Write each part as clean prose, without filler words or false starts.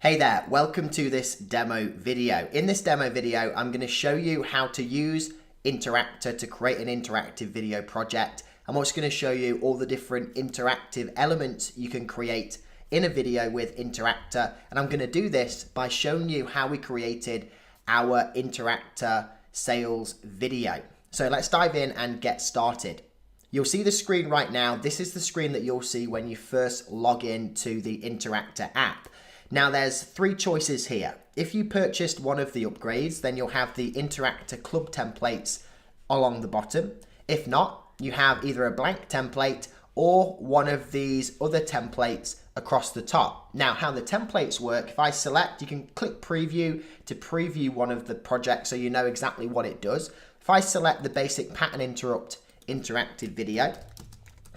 Hey there, welcome to this demo video. In this demo video, I'm going to show you how to use Interactr to create an interactive video project. I'm also going to show you all the different interactive elements you can create in a video with Interactr. And I'm going to do this by showing you how we created our Interactr sales video. So let's dive in and get started. You'll see the screen right now. This is the screen that you'll see when you first log in to the Interactr app. Now there's three choices here. If you purchased one of the upgrades, then you'll have the Interactr club templates along the bottom. If not, you have either a blank template or one of these other templates across the top. Now how the templates work, if I select, you can click preview to preview one of the projects so you know exactly what it does. If I select the basic pattern interrupt interactive video,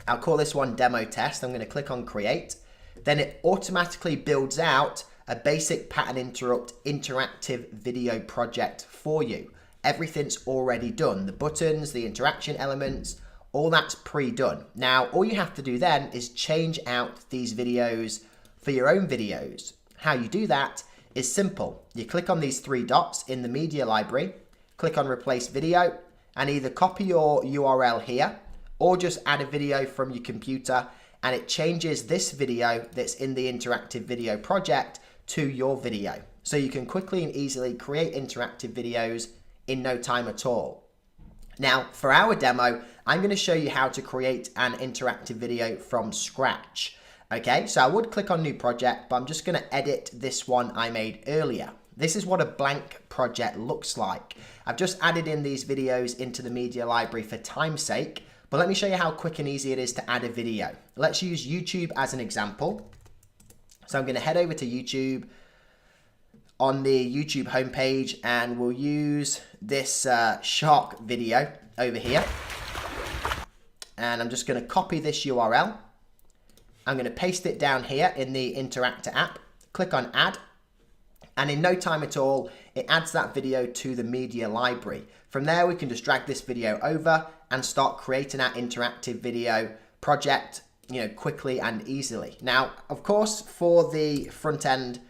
I'll call this one demo test. I'm going to click on create. Then it automatically builds out a basic pattern interrupt interactive video project for you. Everything's already done. The buttons, the interaction elements, all that's pre-done. Now, all you have to do then is change out these videos for your own videos. How you do that is simple. You click on these three dots in the media library, click on replace video, and either copy your URL here or just add a video from your computer, and it changes this video that's in the interactive video project to your video. So you can quickly and easily create interactive videos in no time at all. Now, for our demo, I'm going to show you how to create an interactive video from scratch. Okay, so I would click on new project, but I'm just going to edit this one I made earlier. This is what a blank project looks like. I've just added in these videos into the media library for time's sake. But let me show you how quick and easy it is to add a video. Let's use YouTube as an example. So I'm going to head over to YouTube on the YouTube homepage, and we'll use this shark video over here. And I'm just going to copy this URL. I'm going to paste it down here in the Interactr app. Click on add. And in no time at all, it adds that video to the media library. From there, we can just drag this video over and start creating our interactive video project, quickly and easily. Now, of course, for the front end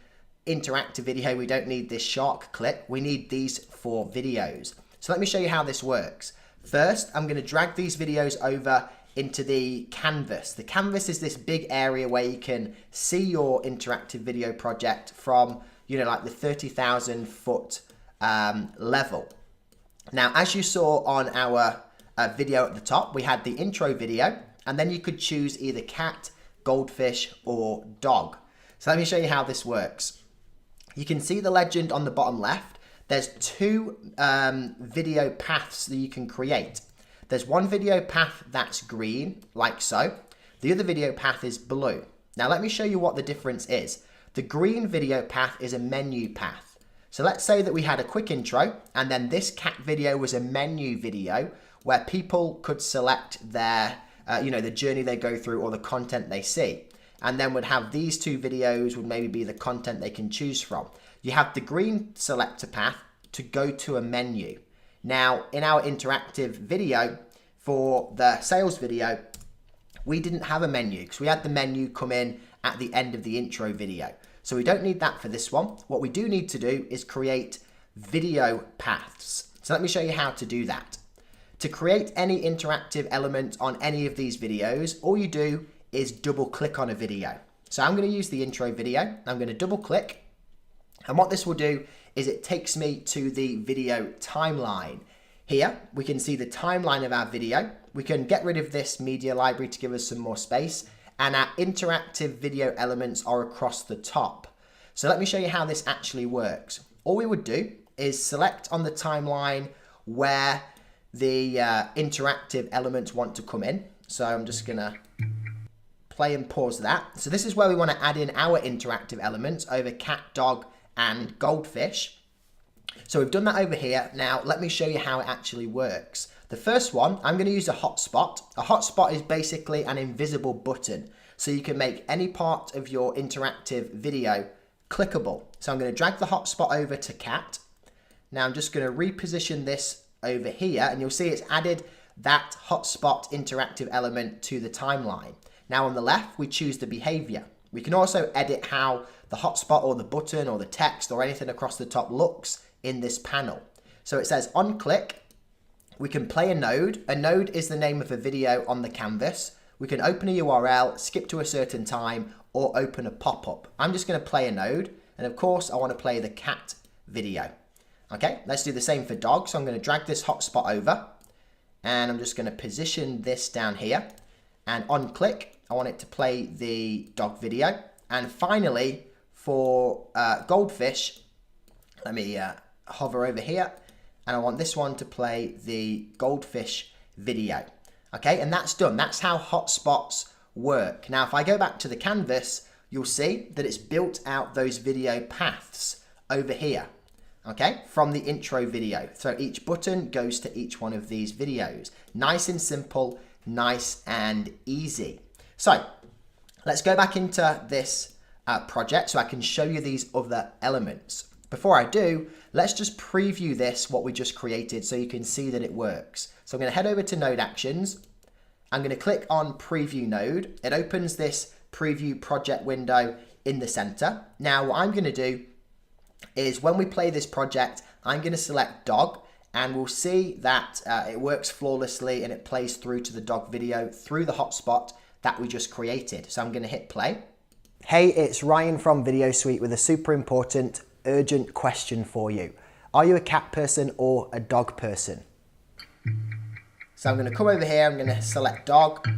interactive video, we don't need this shark clip. We need these for videos. So let me show you how this works. First, I'm going to drag these videos over into the canvas. The canvas is this big area where you can see your interactive video project from like the 30,000 foot level. Now, as you saw on our video at the top, we had the intro video, and then you could choose either cat, goldfish, or dog. So let me show you how this works. You can see the legend on the bottom left. There's two video paths that you can create. There's one video path that's green, like so. The other video path is blue. Now, let me show you what the difference is. The green video path is a menu path. So let's say that we had a quick intro, and then this cat video was a menu video where people could select their, the journey they go through or the content they see. And then would have these two videos would maybe be the content they can choose from. You have the green selector path to go to a menu. Now, in our interactive video for the sales video, we didn't have a menu because we had the menu come in at the end of the intro video. So we don't need that for this one. What we do need to do is create video paths. So let me show you how to do that. To create any interactive element on any of these videos, all you do is double click on a video. So I'm going to use the intro video. I'm going to double click. And what this will do is it takes me to the video timeline. Here we can see the timeline of our video. We can get rid of this media library to give us some more space. And our interactive video elements are across the top. So let me show you how this actually works. All we would do is select on the timeline where the interactive elements want to come in. So I'm just gonna play and pause that. So this is where we want to add in our interactive elements over cat, dog, and goldfish. So we've done that over here. Now let me show you how it actually works. The first one, I'm going to use a hotspot. A hotspot is basically an invisible button. So you can make any part of your interactive video clickable. So I'm going to drag the hotspot over to cat. Now I'm just going to reposition this over here, and you'll see it's added that hotspot interactive element to the timeline. Now on the left, we choose the behavior. We can also edit how the hotspot or the button or the text or anything across the top looks in this panel. So it says on click, we can play a node. A node is the name of a video on the canvas. We can open a URL, skip to a certain time, or open a pop-up. I'm just going to play a node, and of course I want to play the cat video. Okay, let's do the same for dog. So I'm going to drag this hotspot over, and I'm just going to position this down here, and on click I want it to play the dog video. And finally for goldfish, let me hover over here, and I want this one to play the goldfish video. Okay, and that's done. That's how hotspots work. Now, if I go back to the canvas, you'll see that it's built out those video paths over here, okay, from the intro video. So each button goes to each one of these videos. Nice and simple, nice and easy. So let's go back into this project so I can show you these other elements. Before I do, let's just preview this, what we just created, so you can see that it works. So I'm going to head over to Node Actions. I'm going to click on Preview Node. It opens this preview project window in the center. Now what I'm going to do is when we play this project, I'm going to select dog, and we'll see that it works flawlessly and it plays through to the dog video through the hotspot that we just created. So I'm going to hit play. Hey, it's Ryan from Video Suite with a super important urgent question for you. Are you a cat person or a dog person? So I'm going to come over here, I'm going to select dog.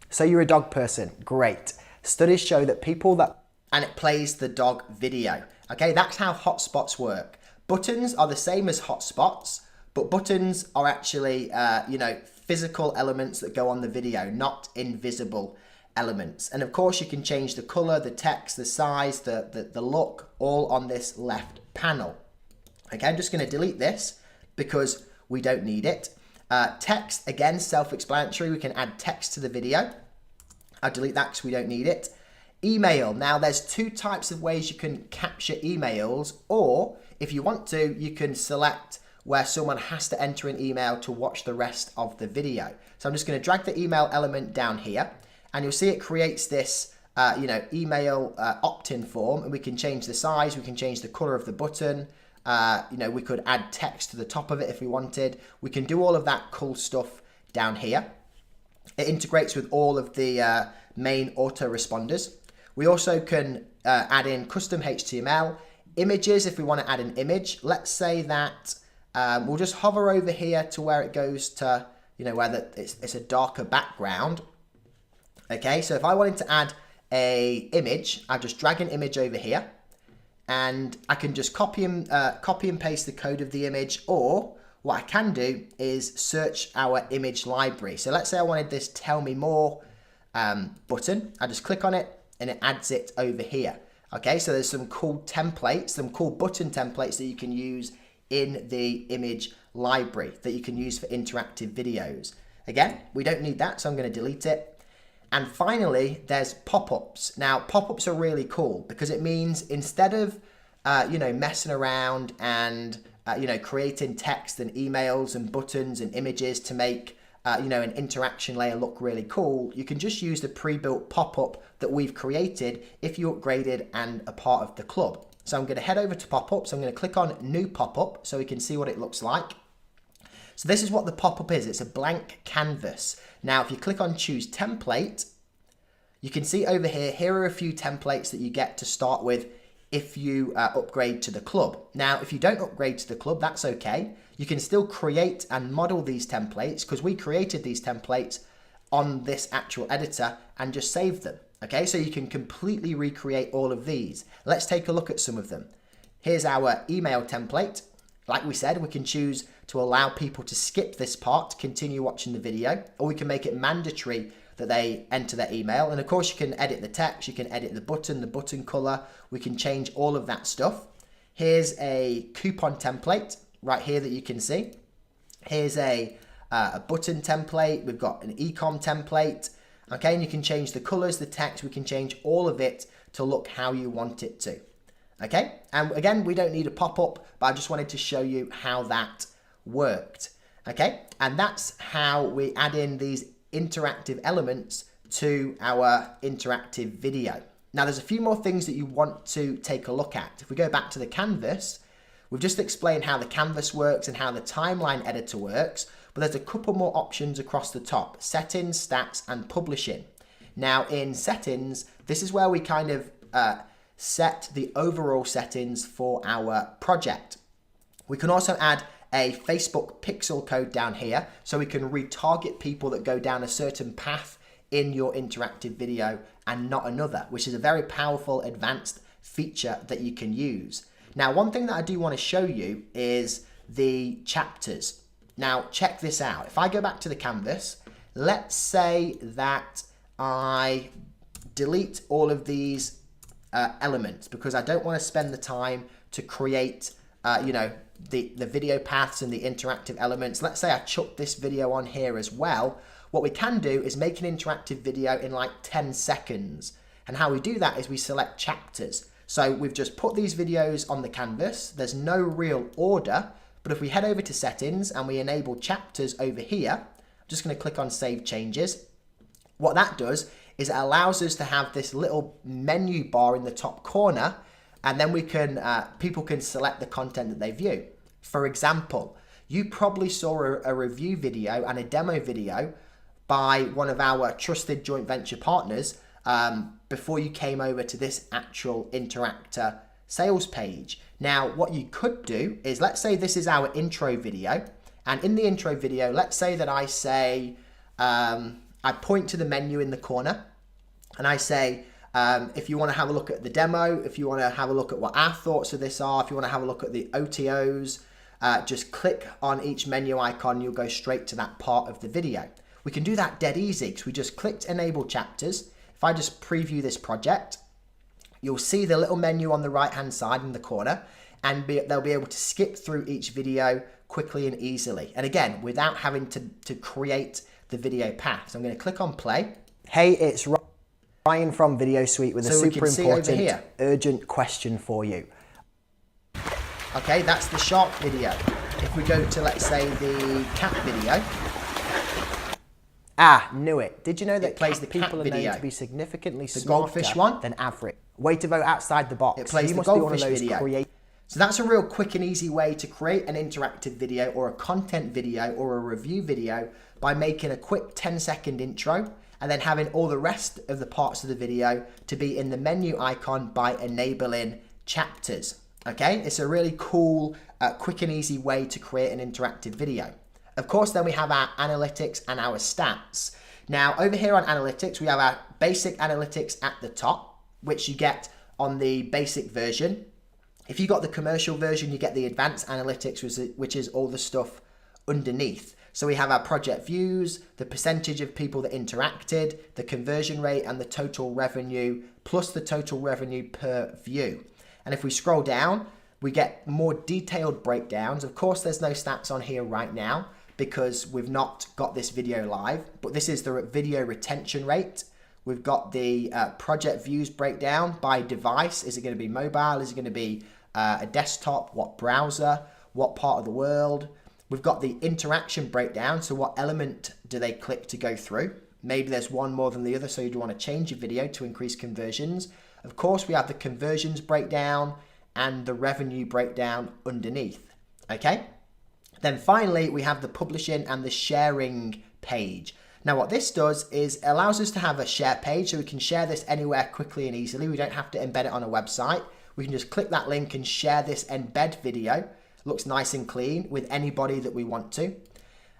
So you're a dog person, great. Studies show that and it plays the dog video. Okay, that's how hotspots work. Buttons are the same as hotspots, but buttons are actually, physical elements that go on the video, not invisible elements. And of course you can change the color, the text, the size, the look, all on this left panel. Okay, I'm just going to delete this because we don't need it. Text, again, self-explanatory. We can add text to the video. I'll delete that because we don't need it. Email. Now there's two types of ways you can capture emails, or if you want to, you can select where someone has to enter an email to watch the rest of the video. So I'm just going to drag the email element down here, and you'll see it creates this email opt-in form, and we can change the size, we can change the color of the button, we could add text to the top of it if we wanted. We can do all of that cool stuff down here. It integrates with all of the main autoresponders. We also can add in custom HTML, images if we want to add an image. Let's say that we'll just hover over here to where it goes to, where it's a darker background. Okay, so if I wanted to add a image, I'll just drag an image over here, and I can just copy and paste the code of the image, or what I can do is search our image library. So let's say I wanted this Tell Me More button. I just click on it and it adds it over here. Okay, so there's some cool templates, some cool button templates that you can use in the image library that you can use for interactive videos. Again, we don't need that, so I'm going to delete it. And finally, there's pop-ups. Now, pop-ups are really cool because it means instead of, messing around and, creating text and emails and buttons and images to make, an interaction layer look really cool, you can just use the pre-built pop-up that we've created if you upgraded and are part of the club. So I'm going to head over to pop-ups. I'm going to click on New Pop-up so we can see what it looks like. So this is what the pop-up is. It's a blank canvas. Now, if you click on Choose Template, you can see over here, here are a few templates that you get to start with if you upgrade to the club. Now, if you don't upgrade to the club, that's okay. You can still create and model these templates because we created these templates on this actual editor and just saved them. Okay, so you can completely recreate all of these. Let's take a look at some of them. Here's our email template. Like we said, we can choose to allow people to skip this part to continue watching the video, or we can make it mandatory that they enter their email. And of course, you can edit the text, you can edit the button color, we can change all of that stuff. Here's a coupon template right here that you can see. Here's a button template, we've got an ecom template, okay, and you can change the colors, the text, we can change all of it to look how you want it to. Okay, and again, we don't need a pop-up, but I just wanted to show you how that worked. Okay, and that's how we add in these interactive elements to our interactive video. Now there's a few more things that you want to take a look at. If we go back to the canvas, we've just explained how the canvas works and how the timeline editor works, but there's a couple more options across the top: settings, stats, and publishing. Now in settings, this is where we kind of set the overall settings for our project. We can also add a Facebook pixel code down here, so we can retarget people that go down a certain path in your interactive video and not another, which is a very powerful advanced feature that you can use. Now, one thing that I do want to show you is the chapters. Now, check this out. If I go back to the canvas, let's say that I delete all of these elements because I don't want to spend the time to create, the video paths and the interactive elements. Let's say I chuck this video on here as well. What we can do is make an interactive video in like 10 seconds. And how we do that is we select chapters. So we've just put these videos on the canvas. There's no real order, but if we head over to settings and we enable chapters over here, I'm just going to click on save changes. What that does is it allows us to have this little menu bar in the top corner, and then we can people can select the content that they view. For example, you probably saw a review video and a demo video by one of our trusted joint venture partners before you came over to this actual Interactr sales page. Now, what you could do is, let's say this is our intro video, and in the intro video, let's say that I say, I point to the menu in the corner, and I say, if you want to have a look at the demo, if you want to have a look at what our thoughts of this are, if you want to have a look at the OTOs, just click on each menu icon, you'll go straight to that part of the video. We can do that dead easy because we just clicked enable chapters. If I just preview this project, you'll see the little menu on the right hand side in the corner, and they'll be able to skip through each video quickly and easily. And again, without having to create the video path. So I'm going to click on play. Hey, it's Ryan from Video Suite with a super important, urgent question for you. Okay, that's the shark video. If we go to, let's say, the cat video. Ah, knew it. Did you know that plays the people are known to be significantly smarter than average? Way to vote outside the box. It plays the goldfish video. So that's a real quick and easy way to create an interactive video or a content video or a review video by making a quick 10-second intro and then having all the rest of the parts of the video to be in the menu icon by enabling chapters. Okay, it's a really cool, quick and easy way to create an interactive video. Of course, then we have our analytics and our stats. Now, over here on analytics, we have our basic analytics at the top, which you get on the basic version. If you got the commercial version, you get the advanced analytics, which is all the stuff underneath. So we have our project views, the percentage of people that interacted, the conversion rate, and the total revenue, plus the total revenue per view. And if we scroll down, we get more detailed breakdowns. Of course, there's no stats on here right now because we've not got this video live, but this is the video retention rate. We've got the project views breakdown by device. Is it going to be mobile? Is it going to be a desktop? What browser? What part of the world? We've got the interaction breakdown. So what element do they click to go through? Maybe there's one more than the other, so you'd want to change your video to increase conversions. Of course, we have the conversions breakdown and the revenue breakdown underneath. Okay. Then finally, we have the publishing and the sharing page. Now what this does is allows us to have a share page, so we can share this anywhere quickly and easily. We don't have to embed it on a website. We can just click that link and share this embed video. Looks nice and clean with anybody that we want to.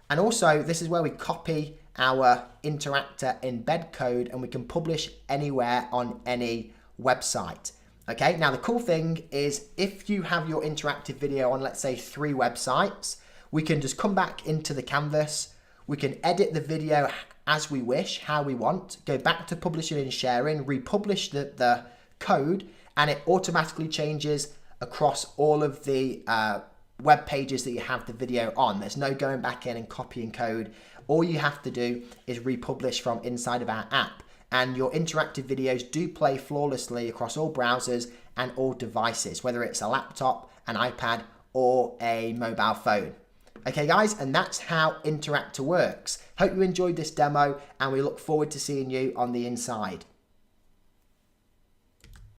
And also, this is where we copy our Interactr embed code and we can publish anywhere on any website. Okay, now the cool thing is if you have your interactive video on, let's say, 3 websites, we can just come back into the canvas. We can edit the video as we wish, how we want, go back to publishing and sharing, republish the code, and it automatically changes across all of the web pages that you have the video on. There's no going back in and copying code. All you have to do is republish from inside of our app. And your interactive videos do play flawlessly across all browsers and all devices, whether it's a laptop, an iPad, or a mobile phone. Okay guys, and that's how Interactr works. Hope you enjoyed this demo and we look forward to seeing you on the inside.